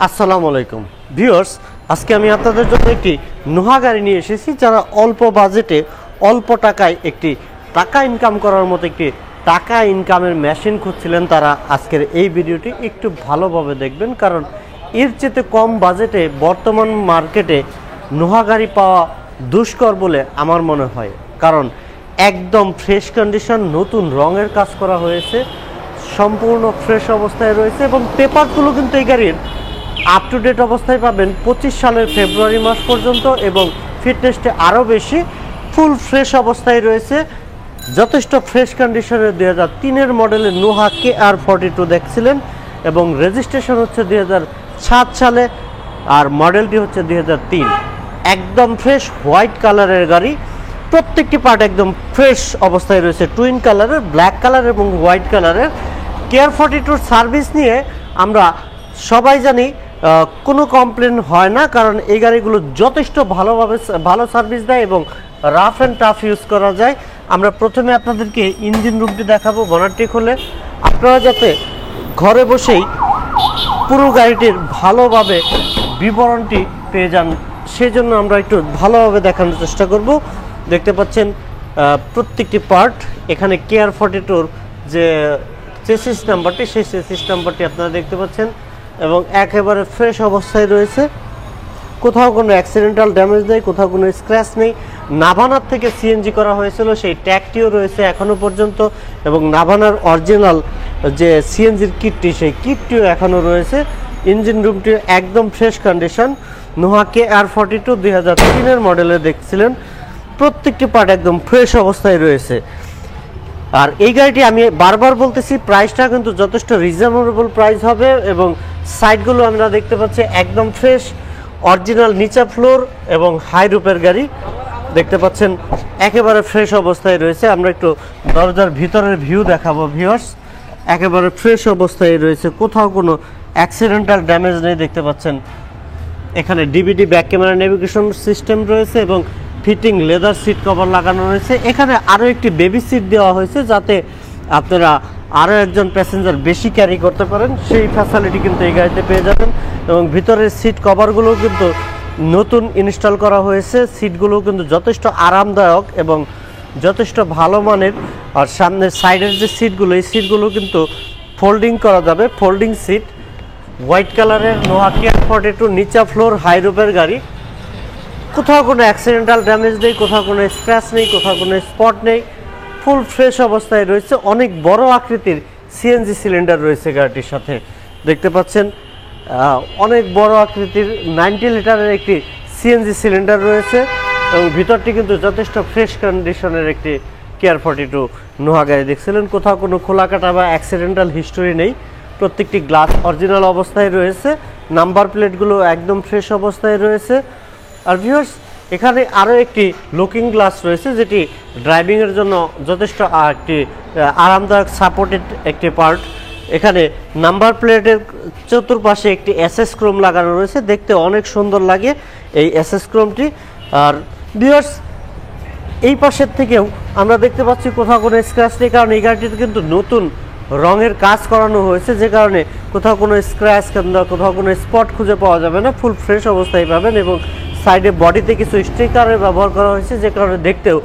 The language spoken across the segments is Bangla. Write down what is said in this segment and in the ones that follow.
আসসালামু আলাইকুম ভিউয়ার্স, আজকে আমি আপনাদের জন্য একটি নোহা গাড়ি নিয়ে এসেছি। যারা অল্প বাজেটে অল্প টাকায় একটি টাকা ইনকাম করার মতো একটি টাকা ইনকামের মেশিন খুঁজছিলেন, তারা আজকের এই ভিডিওটি একটু ভালোভাবে দেখবেন, কারণ এর চেয়ে কম বাজেটে বর্তমান মার্কেটে নোহা গাড়ি পাওয়া দুষ্কর বলে আমার মনে হয়। কারণ একদম ফ্রেশ কন্ডিশন, নতুন রঙের কাজ করা হয়েছে, সম্পূর্ণ ফ্রেশ অবস্থায় রয়েছে এবং পেপারগুলো কিন্তু এই গাড়ির আপ টু ডেট অবস্থায় পাবেন 25 সালের ফেব্রুয়ারি মাস পর্যন্ত এবং ফিটনেসটি আরও বেশি ফুল ফ্রেশ অবস্থায় রয়েছে। যথেষ্ট ফ্রেশ কন্ডিশনের 2003-এর মডেলের নোহা KR42 দেখছিলেন এবং রেজিস্ট্রেশন হচ্ছে 2007 সালে আর মডেলটি হচ্ছে 2003। একদম ফ্রেশ হোয়াইট কালারের গাড়ি, প্রত্যেকটি পার্ট একদম ফ্রেশ অবস্থায় রয়েছে। টুইন কালারের, ব্ল্যাক কালার এবং হোয়াইট কালারের KR42 সার্ভিস নিয়ে আমরা সবাই জানি কোনো কমপ্লেন হয় না, কারণ এই গাড়িগুলো যথেষ্ট ভালো সার্ভিস দেয় এবং রাফ অ্যান্ড টাফ ইউজ করা যায়। আমরা প্রথমে আপনাদেরকে ইঞ্জিন রুমটি দেখাবো, বনারটি খুলে আপনারা যাতে ঘরে বসেই পুরো গাড়িটির ভালোভাবে বিবরণটি পেয়ে যান, সেজন্য আমরা একটু ভালোভাবে দেখানোর চেষ্টা করব। দেখতে পাচ্ছেন প্রত্যেকটি পার্ট, এখানে KR42-র যে চেসিস নাম্বারটি, সেই চেসিস নাম্বারটি আপনারা দেখতে পাচ্ছেন এবং একেবারে ফ্রেশ অবস্থায় রয়েছে। কোথাও কোনো অ্যাক্সিডেন্টাল ড্যামেজ নেই, কোথাও কোনো স্ক্র্যাচ নেই। নাভানার থেকে সিএনজি করা হয়েছিল, সেই ট্যাগটিও রয়েছে এখনও পর্যন্ত এবং নাভানার অরিজিনাল যে সিএনজির কিটটি, সেই কিটটিও এখনও রয়েছে। ইঞ্জিন রুমটি একদম ফ্রেশ কন্ডিশন। নোহা KR42 2003-এর মডেলে দেখছিলেন, প্রত্যেকটি পার্ট একদম ফ্রেশ অবস্থায় রয়েছে। আর এই গাড়িটি আমি বারবার বলতেছি, প্রাইসটা কিন্তু যথেষ্ট রিজনেবল প্রাইস হবে এবং সাইডগুলো আমরা দেখতে পাচ্ছি একদম ফ্রেশ অরিজিনাল নিচা ফ্লোর এবং হাই রুপের গাড়ি দেখতে পাচ্ছেন, একেবারে ফ্রেশ অবস্থায় রয়েছে। আমরা একটু দরজার ভিতরের ভিউ দেখাবো ভিউয়ার্স, একেবারে ফ্রেশ অবস্থায় রয়েছে, কোথাও কোনো অ্যাক্সিডেন্টাল ড্যামেজ নেই। দেখতে পাচ্ছেন এখানে DVD back camera navigation system রয়েছে এবং ফিটিং লেদার সিট কভার লাগানো রয়েছে। এখানে আরও একটি বেবি সিট দেওয়া হয়েছে যাতে আপনারা আরও একজন প্যাসেঞ্জার বেশি ক্যারি করতে পারেন, সেই ফ্যাসিলিটি কিন্তু এই গাড়িতে পেয়ে যাবেন। এবং ভিতরের সিট কভারগুলো কিন্তু নতুন ইনস্টল করা হয়েছে, সিটগুলো কিন্তু যথেষ্ট আরামদায়ক এবং যথেষ্ট ভালো মানের। আর সামনের সাইডের যে সিটগুলো, এই সিটগুলো কিন্তু ফোল্ডিং করা যাবে, ফোল্ডিং সিট। হোয়াইট কালারের নোহা KR42 নিচা ফ্লোর হাই রুপের গাড়ি, কোথাও কোনো অ্যাক্সিডেন্টাল ড্যামেজ নেই, কোথাও কোনো স্ক্র্যাচ নেই, কোথাও কোনো স্পট নেই, ফুল ফ্রেশ অবস্থায় রয়েছে। অনেক বড় আকৃতির সিএনজি সিলিন্ডার রয়েছে গাড়িটির সাথে, দেখতে পাচ্ছেন অনেক বড় আকৃতির 90 লিটারের একটি সিএনজি সিলিন্ডার রয়েছে এবং ভিতরটি কিন্তু যথেষ্ট ফ্রেশ কন্ডিশনের একটি KR42 নোহা গাড়ি দেখছিলেন। কোথাও কোনো খোলা কাটা বা অ্যাক্সিডেন্টাল হিস্টোরি নেই, প্রত্যেকটি গ্লাস অরিজিনাল অবস্থায় রয়েছে, নাম্বার প্লেটগুলো একদম ফ্রেশ অবস্থায় রয়েছে। আর ভিউয়ার্স, এখানে আরও একটি লুকিং গ্লাস রয়েছে যেটি ড্রাইভিংয়ের জন্য যথেষ্ট একটি আরামদায়ক সাপোর্টেড একটি পার্ট। এখানে নাম্বার প্লেটের চতুর্পাশে একটি এসএস ক্রোম লাগানো রয়েছে, দেখতে অনেক সুন্দর লাগে এই এসএস ক্রোমটি। আর ভিউয়ার্স, এই পাশের থেকেও আমরা দেখতে পাচ্ছি কোথাও কোনো স্ক্র্যাচ নেই, কারণ এই গাড়িটিতে কিন্তু নতুন রঙের কাজ করানো হয়েছে, যে কারণে কোথাও কোনো স্ক্র্যাচ কিংবা কোথাও কোনো স্পট খুঁজে পাওয়া যাবে না, ফুল ফ্রেশ অবস্থায় পাবেন। এবং সাইডে বডিতে কিছু স্টিকারের ব্যবহার করা হয়েছে, যে কারণে দেখতেও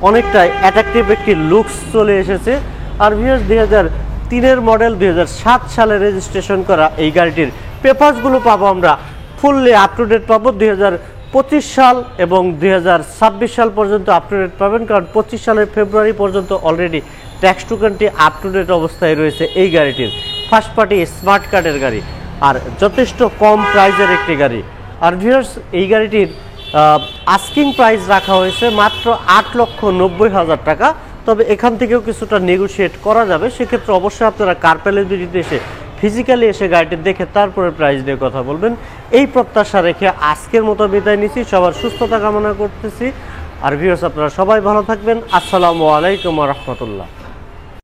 অনেকটাই অ্যাট্রাকটিভ একটি লুকস চলে এসেছে। আর ভিউয়ার্স, 2003-এর মডেল, 2007 সালে রেজিস্ট্রেশন করা এই গাড়িটির পেপারসগুলো পাবো আমরা ফুললি আপ টু ডেট পাবো। 2025 সাল এবং 2026 সাল পর্যন্ত আপ টু ডেট পাবেন, কারণ 25 সালের ফেব্রুয়ারি পর্যন্ত অলরেডি ট্যাক্স টোকেনটি আপ টু ডেট অবস্থায় রয়েছে এই গাড়িটির। ফার্স্ট পার্টি স্মার্ট কার্ডের গাড়ি আর যথেষ্ট কম প্রাইজের একটি গাড়ি। আর ভিউয়ার্স, এই গাড়িটির আস্কিং প্রাইস রাখা হয়েছে মাত্র 8,90,000 টাকা, তবে এখান থেকেও কিছুটা নেগোশিয়েট করা যাবে। সেক্ষেত্রে অবশ্যই আপনারা কার প্যালেসে এসে ফিজিক্যালি এসে গাড়িটি দেখে তারপরে প্রাইস নিয়ে কথা বলবেন, এই প্রত্যাশা রেখে আজকের মতো বিদায় নিচ্ছি। সবার সুস্থতা কামনা করতেছি। আর ভিউয়ার্স, আপনারা সবাই ভালো থাকবেন। আসসালামু আলাইকুম ওয়া রাহমাতুল্লাহ।